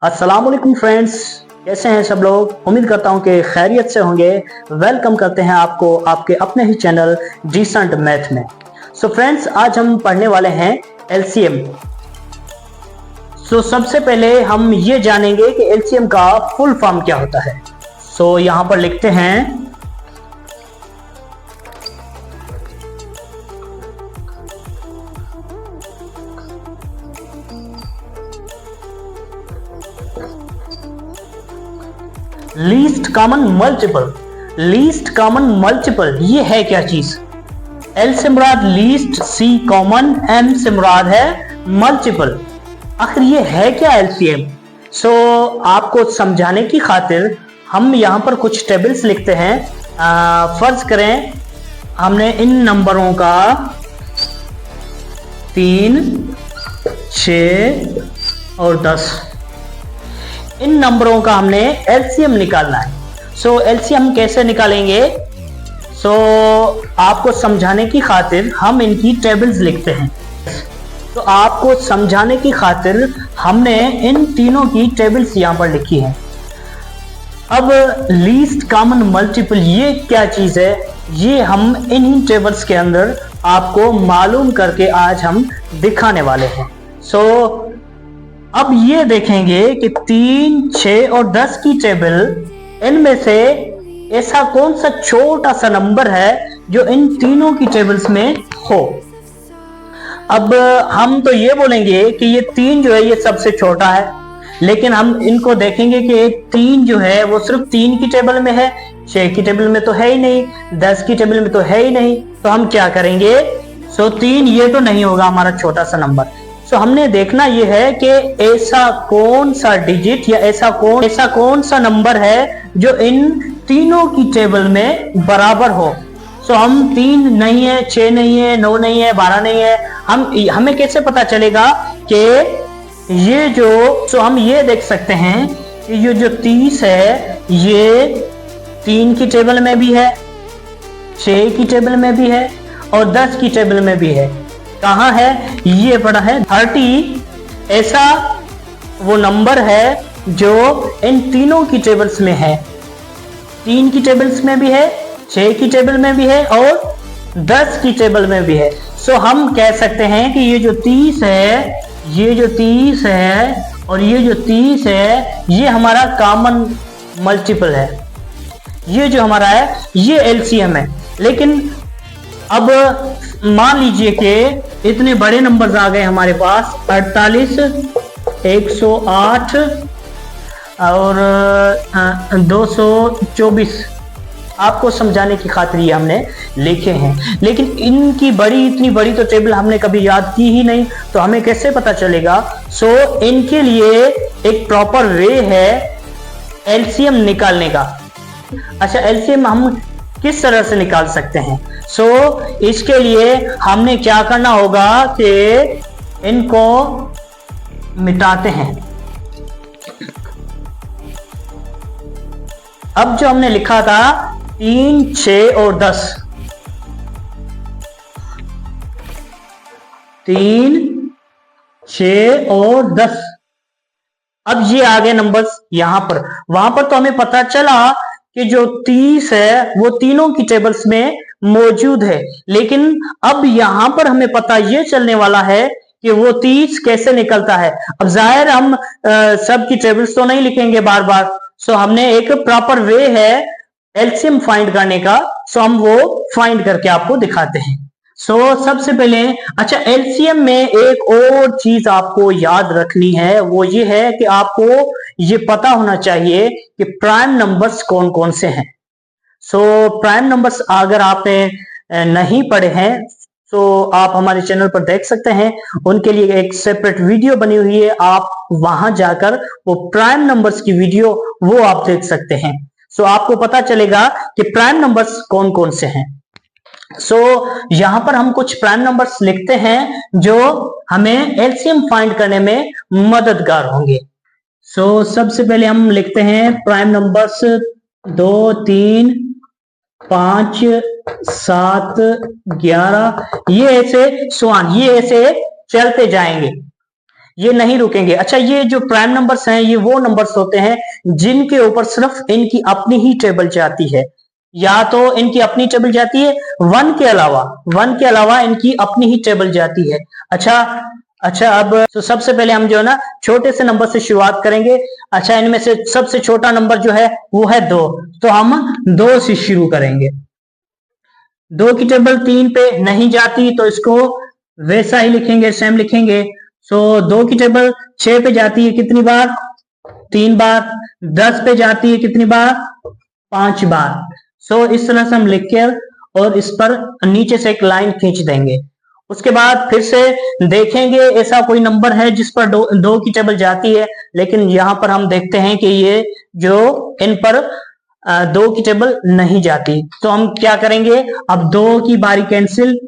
अस्सलाम वालेकुम फ्रेंड्स, कैसे हैं सब लोग। उम्मीद करता हूं कि खैरियत से होंगे। वेलकम करते हैं आपको आपके अपने ही चैनल डिसेंट मैथ में। सो फ्रेंड्स, आज हम पढ़ने वाले हैं एलसीएम। सबसे पहले हम ये जानेंगे कि एलसीएम का फुल फॉर्म क्या होता है। यहां पर लिखते हैं least common multiple. Least common multiple ये है क्या चीज? एल से मुराद लीस्ट, सी कॉमन, एम से मुराद है मल्टीपल। आखिर ये है क्या एलसीएम? आपको समझाने की खातिर हम यहां पर कुछ टेबल्स लिखते हैं। फर्ज करें हमने इन नंबरों का 3, 6 और 10 इन नंबरों का हमने एलसीएम निकालना है। एलसीएम कैसे निकालेंगे? आपको समझाने की खातिर हम इनकी टेबल्स लिखते हैं। आपको समझाने की खातिर हमने इन तीनों की टेबल्स यहां पर लिखी हैं। अब लीस्ट कॉमन मल्टीपल ये क्या चीज है, ये हम इन्हीं टेबल्स के अंदर आपको मालूम करके आज हम दिखाने वाले हैं। अब ये देखेंगे कि 3, 6 और 10 की टेबल, इनमें से ऐसा कौन सा छोटा सा नंबर है जो इन तीनों की टेबल्स में हो। अब हम तो ये बोलेंगे कि ये 3 जो है ये सबसे छोटा है, लेकिन हम इनको देखेंगे कि 3 जो है वो सिर्फ 3 की टेबल में है, 6 की टेबल में तो है ही नहीं, 10 की टेबल में तो है ही नहीं। तो हम क्या करेंगे? 3 ये तो नहीं होगा हमारा छोटा सा नंबर। हमने देखना यह है कि ऐसा कौन सा डिजिट या ऐसा कौन सा नंबर है जो इन तीनों की टेबल में बराबर हो। हम 3 नहीं है, 6 नहीं है, 9 नहीं है, 12 नहीं है। हमें कैसे पता चलेगा कि ये जो हम ये देख सकते हैं कि ये जो 30 है ये 3 की टेबल में भी है, 6 की टेबल में भी है और 10 की टेबल में भी है। कहां है? ये पड़ा है 30। ऐसा वो नंबर है जो इन तीनों की टेबल्स में है, 3 की टेबल्स में भी है, 6 की टेबल में भी है और 10 की टेबल में भी है। हम कह सकते हैं कि ये जो 30 है, ये जो 30 है और ये जो 30 है, ये हमारा कॉमन मल्टीपल है। ये जो हमारा है ये एलसीएम है। लेकिन अब मान लीजिए कि इतने बड़े नंबर्स आ गए हमारे पास, 48, 108 और 224। आपको समझाने की खातिर ये हमने लिखे हैं, लेकिन इनकी इतनी बड़ी तो टेबल हमने कभी याद की ही नहीं, तो हमें कैसे पता चलेगा? इनके लिए एक प्रॉपर वे है एलसीएम निकालने का। अच्छा, एलसीएम हम किस तरह से निकाल सकते हैं? इसके लिए हमने क्या करना होगा कि इनको मिटाते हैं। अब जो हमने लिखा था 3, 6 और 10, 3, 6 और 10, अब ये आ गए नंबर्स यहां पर। वहां पर तो हमें पता चला कि जो 30 है वो तीनों की टेबल्स में मौजूद है, लेकिन अब यहां पर हमें पता ये चलने वाला है कि वो 30 कैसे निकलता है। अब जाहिर हम सब की टेबल्स तो नहीं लिखेंगे बार बार, हमने एक प्रॉपर वे है एलसीएम फाइंड करने का, हम वो फाइंड करके आपको दिखाते हैं। सबसे पहले अच्छा, एलसीएम में एक और चीज आपको याद रखनी है, वो ये है कि आपको ये पता होना चाहिए कि प्राइम नंबर्स कौन कौन से हैं। प्राइम नंबर्स अगर आपने नहीं पढ़े हैं तो आप हमारे चैनल पर देख सकते हैं, उनके लिए एक सेपरेट वीडियो बनी हुई है। आप वहां जाकर वो प्राइम नंबर्स की वीडियो वो आप देख सकते हैं। आपको पता चलेगा कि प्राइम नंबर्स कौन कौन से हैं। यहां पर हम कुछ प्राइम नंबर्स लिखते हैं जो हमें एलसीएम फाइंड करने में मददगार होंगे। सबसे पहले हम लिखते हैं प्राइम नंबर्स 2, 3, 5, 7, 11, ये ऐसे चलते जाएंगे। ये नहीं रुकेंगे। अच्छा, ये जो प्राइम नंबर्स हैं ये वो नंबर्स होते हैं जिनके ऊपर सिर्फ इनकी अपनी ही टेबल जाती है, या तो इनकी अपनी टेबल जाती है, वन के अलावा इनकी अपनी ही टेबल जाती है। अच्छा, अब तो सबसे पहले हम जो है ना छोटे से नंबर से शुरुआत करेंगे। अच्छा, इनमें से सबसे छोटा नंबर जो है वो है 2, तो हम 2 से शुरू करेंगे। 2 की टेबल 3 पे नहीं जाती तो इसको वैसा ही लिखेंगे, सेम लिखेंगे। सो 2 की टेबल 6 पे जाती है कितनी बार? 3 बार। 10 पे जाती है कितनी बार? 5 बार। सो इस तरह से हम लिख के और इस पर नीचे से एक लाइन खींच देंगे। उसके बाद फिर से देखेंगे ऐसा कोई नंबर है जिस पर 2 की टेबल जाती है, लेकिन यहां पर हम देखते हैं कि ये जो इन पर 2 की टेबल नहीं जाती, तो हम क्या करेंगे? अब 2 की बारी कैंसिल,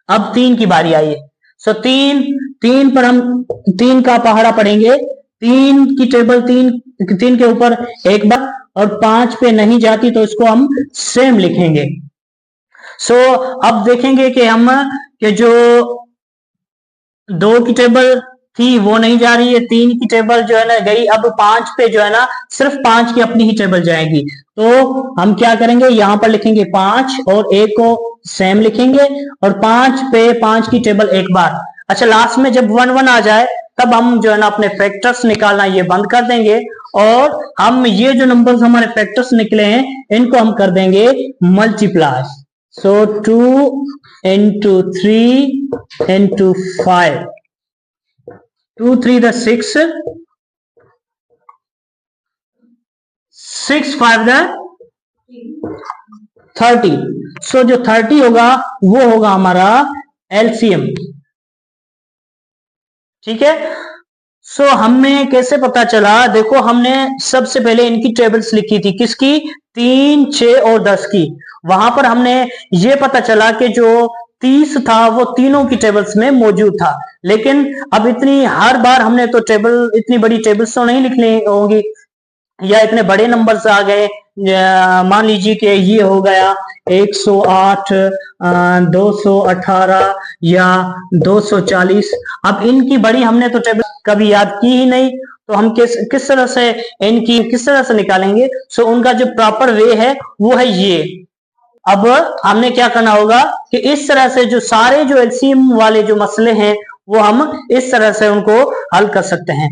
अब 3 की बारी आई है। सो 3 पर हम 3 का पहाड़ा पढ़ेंगे। 3 की टेबल 3 के ऊपर एक बार, और 5 पे नहीं जाती तो इसको हम सेम लिखेंगे। सो अब देखेंगे कि हम कि जो 2 की टेबल थी वो नहीं जा रही है, 3 की टेबल जो है ना गई, अब 5 पे जो है ना सिर्फ 5 की अपनी ही टेबल जाएगी। तो हम क्या करेंगे? यहां पर लिखेंगे 5 और 1 को सेम लिखेंगे, और 5 पे 5 की टेबल एक बार। अच्छा, लास्ट में जब 1 1 आ जाए तब हम जो है ना अपने फैक्टर्स निकालना ये बंद कर देंगे, और हम ये जो नंबर्स हमारे फैक्टर्स निकले हैं इनको हम कर देंगे multiply. So 2 into 3 into 5, 2 3 the 6, 6 5 the 30। सो जो 30 होगा वो होगा हमारा एलसीएम। ठीक है। सो हमें कैसे पता चला? देखो, हमने सबसे पहले इनकी टेबल्स लिखी थी, किसकी? 3 6 और 10 की। वहां पर हमने ये पता चला कि जो 30 था वो तीनों की टेबल्स में मौजूद था, लेकिन अब इतनी हर बार हमने तो टेबल, इतनी बड़ी टेबल्स तो नहीं लिखनी होगी, या इतने बड़े नंबर्स आ गए। मान लीजिए कि ये हो गया 108, 218 या 240। अब इनकी बड़ी हमने तो टेबल कभी याद की ही नहीं, तो हम किस तरह से इनकी किस तरह से निकालेंगे? सो उनका जो प्रॉपर वे है वो है ये। अब हमने क्या करना होगा कि इस तरह से जो सारे जो एलसीएम वाले जो मसले हैं वो हम इस तरह से उनको हल कर सकते हैं।